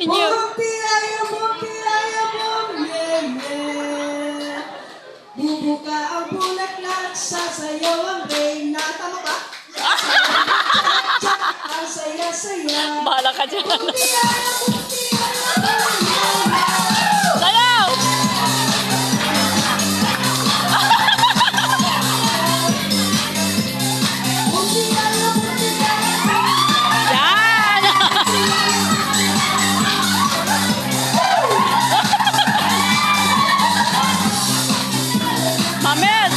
Inyo. Yeah, yeah. Bubuka ang bulaklak, sasayaw ang reyna. Tama ba? Ang saya-saya. Bahala ka dyan. Bumpiyaya, Sayaw! bumpiyaya, bumpiyaya. Yan! Mamet!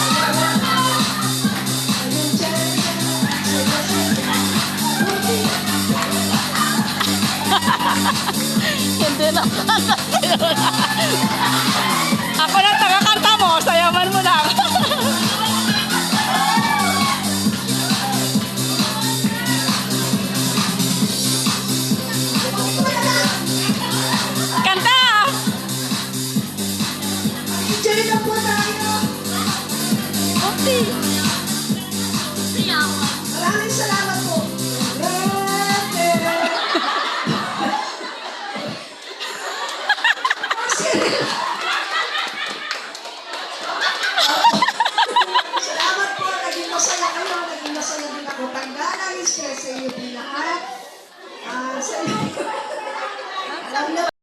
Hindi na. Ako lang taga-kanta mo, sayawan mo lang. Kanta! Enjoy na po tayo. Opti! Maraming salamat po. Salamat po. Naging masaya kayo. Naging masaya din ako. Tanggal ang stress sa iyo din lahat. Sa iyo. Alam na